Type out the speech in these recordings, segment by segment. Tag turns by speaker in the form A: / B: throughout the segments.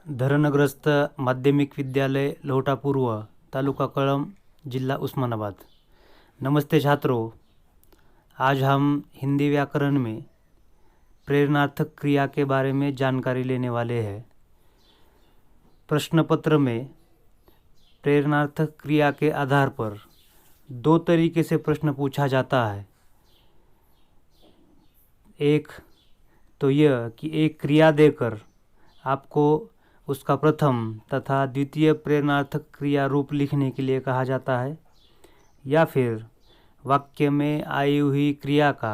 A: धरणग्रस्त माध्यमिक विद्यालय लोहटा पूर्व, तालुका कळम, जिला उस्मानाबाद। नमस्ते छात्रों, आज हम हिंदी व्याकरण में प्रेरणार्थक क्रिया के बारे में जानकारी लेने वाले हैं। प्रश्न पत्र में प्रेरणार्थक क्रिया के आधार पर दो तरीके से प्रश्न पूछा जाता है। एक तो यह कि एक क्रिया देकर आपको उसका प्रथम तथा द्वितीय प्रेरणार्थक क्रिया रूप लिखने के लिए कहा जाता है, या फिर वाक्य में आई हुई क्रिया का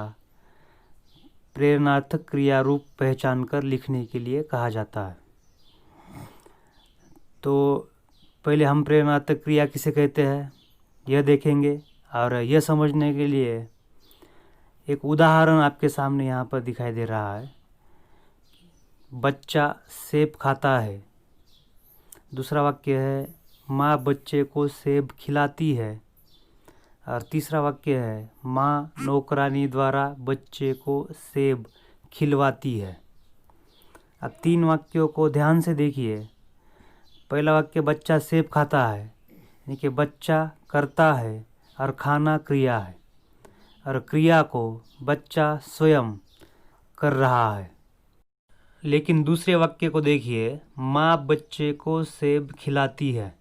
A: प्रेरणार्थक क्रिया रूप पहचान कर लिखने के लिए कहा जाता है। तो पहले हम प्रेरणार्थक क्रिया किसे कहते हैं यह देखेंगे, और यह समझने के लिए एक उदाहरण आपके सामने यहाँ पर दिखाई दे रहा है। बच्चा सेब खाता है। दूसरा वाक्य है माँ बच्चे को सेब खिलाती है। और तीसरा वाक्य है माँ नौकरानी द्वारा बच्चे को सेब खिलवाती है। अब तीन वाक्यों को ध्यान से देखिए। पहला वाक्य बच्चा सेब खाता है, यानी कि बच्चा करता है और खाना क्रिया है, और क्रिया को बच्चा स्वयं कर रहा है। लेकिन दूसरे वाक्य को देखिए, माँ बच्चे को सेब खिलाती है।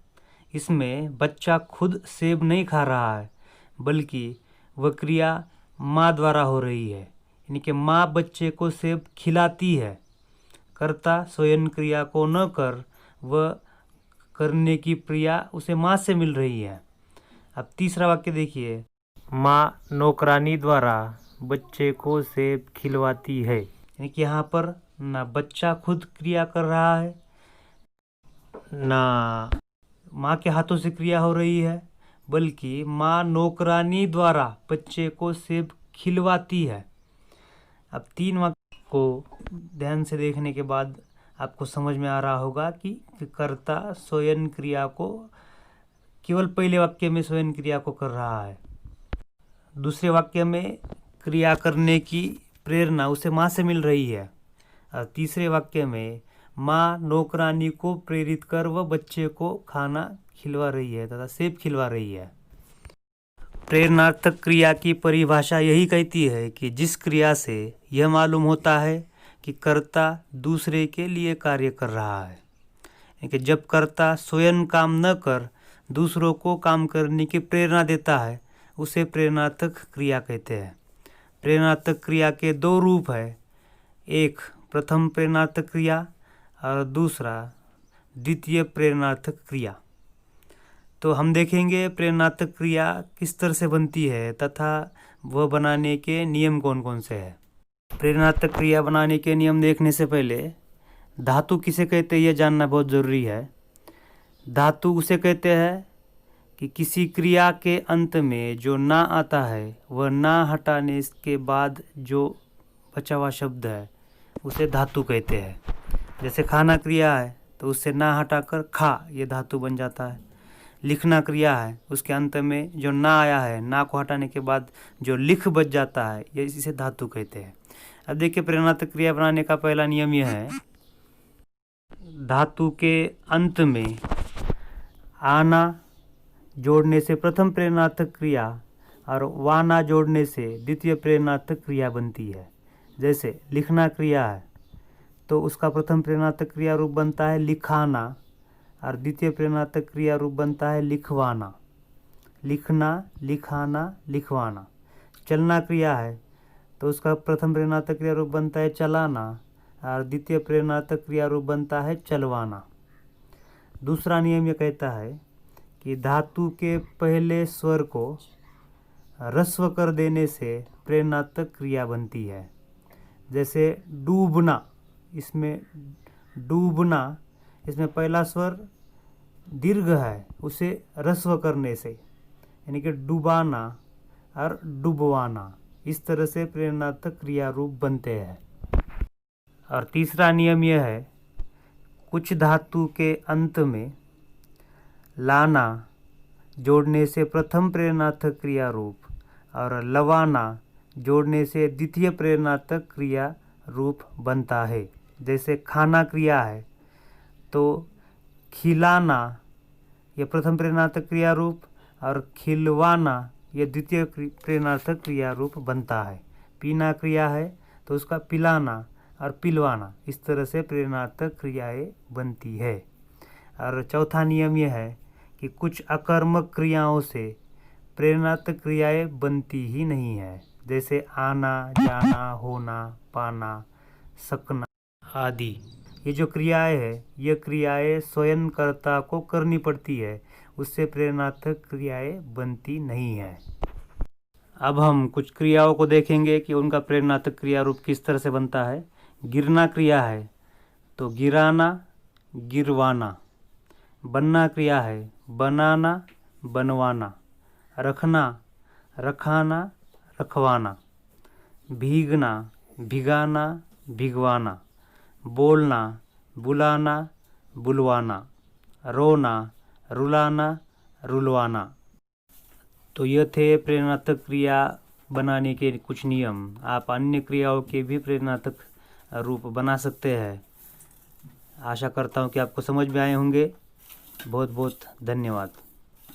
A: इसमें बच्चा खुद सेब नहीं खा रहा है, बल्कि वह क्रिया माँ द्वारा हो रही है, यानी कि माँ बच्चे को सेब खिलाती है। कर्ता स्वयं क्रिया को न कर वह करने की क्रिया उसे माँ से मिल रही है। अब तीसरा वाक्य देखिए, माँ नौकरानी द्वारा बच्चे को सेब खिलवाती है, यानी कि यहाँ पर ना बच्चा खुद क्रिया कर रहा है, ना माँ के हाथों से क्रिया हो रही है, बल्कि माँ नौकरानी द्वारा बच्चे को सेब खिलवाती है। अब तीन वाक्य को ध्यान से देखने के बाद आपको समझ में आ रहा होगा कि कर्ता स्वयं क्रिया को केवल पहले वाक्य में स्वयं क्रिया को कर रहा है। दूसरे वाक्य में क्रिया करने की प्रेरणा उसे माँ से मिल रही है, और तीसरे वाक्य में माँ नौकरानी को प्रेरित कर वह बच्चे को खाना खिलवा रही है तथा सेब खिलवा रही है। प्रेरणार्थक क्रिया की परिभाषा यही कहती है कि जिस क्रिया से यह मालूम होता है कि कर्ता दूसरे के लिए कार्य कर रहा है, कि जब कर्ता स्वयं काम न कर दूसरों को काम करने की प्रेरणा देता है, उसे प्रेरणार्थक क्रिया कहते हैं। प्रेरणार्थक क्रिया के दो रूप है, एक प्रथम प्रेरणार्थक क्रिया और दूसरा द्वितीय प्रेरणार्थक क्रिया। तो हम देखेंगे प्रेरणार्थक क्रिया किस तरह से बनती है तथा वह बनाने के नियम कौन कौन से हैं। प्रेरणार्थक क्रिया बनाने के नियम देखने से पहले धातु किसे कहते हैं यह जानना बहुत ज़रूरी है। धातु उसे कहते हैं कि किसी क्रिया के अंत में जो ना आता है वह ना हटाने के बाद जो बचा हुआ शब्द है उसे धातु कहते हैं। जैसे खाना क्रिया है तो उससे ना हटाकर खा ये धातु बन जाता है। लिखना क्रिया है, उसके अंत में जो ना आया है, ना को हटाने के बाद जो लिख बच जाता है, ये इसे धातु कहते हैं। अब देखिए प्रेरणार्थक क्रिया बनाने का पहला नियम यह है, धातु के अंत में आना जोड़ने से प्रथम प्रेरणार्थक क्रिया और वाना जोड़ने से द्वितीय प्रेरणार्थक क्रिया बनती है। जैसे लिखना क्रिया है तो उसका प्रथम प्रेरणार्थक क्रिया रूप बनता है लिखाना, और द्वितीय प्रेरणार्थक क्रिया रूप बनता है लिखवाना। लिखना, लिखाना, लिखवाना। चलना क्रिया है तो उसका प्रथम प्रेरणार्थक क्रिया रूप बनता है चलाना, और द्वितीय प्रेरणार्थक क्रिया रूप बनता है चलवाना। दूसरा नियम यह कहता है कि धातु के पहले स्वर को ह्रस्व कर देने से प्रेरणार्थक क्रिया बनती है। जैसे डूबना, इसमें डूबना, इसमें पहला स्वर दीर्घ है, उसे ह्रस्व करने से, यानी कि डुबाना और डुबवाना, इस तरह से प्रेरणार्थक क्रिया रूप बनते हैं। और तीसरा नियम यह है, कुछ धातु के अंत में लाना जोड़ने से प्रथम प्रेरणार्थक क्रिया रूप और लवाना जोड़ने से द्वितीय प्रेरणार्थक क्रिया रूप बनता है। जैसे खाना क्रिया है तो खिलाना ये प्रथम प्रेरणार्थक क्रिया रूप और खिलवाना ये द्वितीय प्रेरणार्थक क्रिया रूप बनता है। पीना क्रिया है तो उसका पिलाना और पिलवाना इस तरह से प्रेरणार्थक क्रियाएं बनती है। और चौथा नियम यह है कि कुछ अकर्मक क्रियाओं से प्रेरणार्थक क्रियाएं बनती ही नहीं है, जैसे आना, जाना, होना, पाना, सकना आदि। ये जो क्रियाएं है ये क्रियाएं स्वयं कर्ता को करनी पड़ती है, उससे प्रेरणार्थक क्रियाएं बनती नहीं है। अब हम कुछ क्रियाओं को देखेंगे कि उनका प्रेरणार्थक क्रिया रूप किस तरह से बनता है। गिरना क्रिया है तो गिराना, गिरवाना। बनना क्रिया है बनाना, बनवाना। रखना, रखाना, रखवाना। भीगना, भिगाना, भिगवाना। बोलना, बुलाना, बुलवाना। रोना, रुलाना, रुलवाना। तो ये थे प्रेरणार्थक क्रिया बनाने के कुछ नियम। आप अन्य क्रियाओं के भी प्रेरणार्थक रूप बना सकते हैं। आशा करता हूँ कि आपको समझ में आए होंगे। बहुत बहुत धन्यवाद।